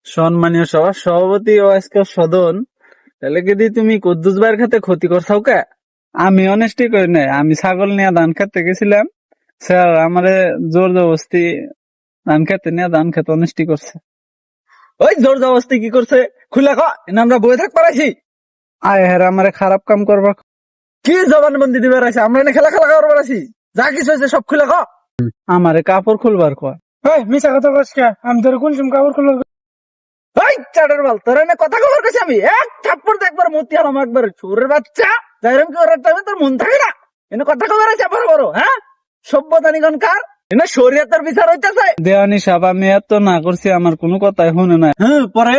সম্মানীয় সভার সভাপতি ও আজকে সদন, তাহলে কি তুমি কুদ্দুস ভাইয়ের খাতে ক্ষতি করছাও কে? আমি অনেস্টি করি নাই, আমি ছাগল নিয়ে ধান খেতে গেছিলাম, স্যার আমারে জোর জবরদস্তি ধান খেতে নিয়ে ধান খেতে অনেস্টি করছে। ওই জোর জবরদস্তি কি করছে খুলে ক, আমরা বয়ে থাক পারাইছি। আয় হ্যাঁ, আমারে খারাপ কাম করবা কি জবানবন্দি দিবার আছে? আমরা এনে খেলা খেলা করবার আছি, যা কিছু হয়েছে সব খুলে ক। আমারে কাপড় খুলবার কয়। মিশা কথা কস কে? আমি তোর কোন সময় কাপড় খুলবার ওই চাটার বাল, তোর এনে কথা খবর কাছে আমি এক থাপ্পড় একবার মতি আলাম একবার চোরের বাচ্চা যাইরম কি ওর টাইমে তোর মন থাকে না? এনে কথা খবর আছে বড় বড়, হ্যাঁ সভ্যতানিগণ কার এনে শরীয়তের বিচার হইতেছে। দেওয়ানি সাহেব, আমি এত না করছি, আমার কোনো কথাই শুনে নাই। হ্যাঁ, পরে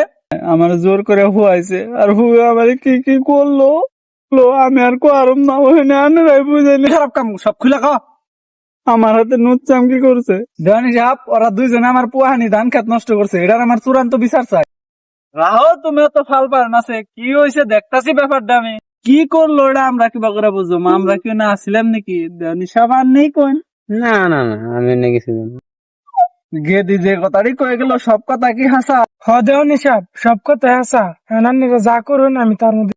আমার জোর করে হুয়াইছে, আর হুয়ে আমার কি কি করলো আমি আর কোয়ারম না হইনে আনেরাই বুঝাইনি। খারাপ কাম সব খুলে ক। আমার হাতে নুচ চামকি করছে দেওয়ানি সাহেব, ওরা দুইজনে আমার পুয়াহানি ধান খেত নষ্ট করছে, এটার আমার চূড়ান্ত বিচার চাই। রাহো, তুমিও তো ফাল পারেন আছে, কি হয়েছে দেখতাছি ব্যাপারটা। আমি কি করলো এটা আমরা কিবা করে বুঝবো? আমরা কি না আসছিলাম নাকি? দেওয়ানি সাহেব আর নেই কোন? না না না, আমি এনে গেছিলাম। গেদি যে কথাটি কয়ে গেল, সব কথা কি হাসা? দেওয়ানি সাহেব, সব কথা আসা নান্নিরা যা করুন আমি তার মধ্যে।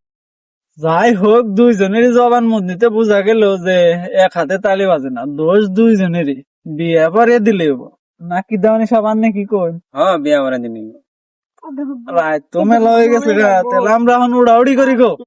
যাই হোক, দুইজনেরই জবান মধ্যে বোঝা গেল যে এক হাতে তালি বাজে না, দোষ দুইজনেরই। বিয়ে পরে দিলে নাকি দেওয়ানি সাহেব আর নাকি কোন? হ্যাঁ, বিয়া করে দিন। রায় তো মেলা হয়ে গেছে গা, তাহলে আমরা এখন উড়াউড়ি করি গো।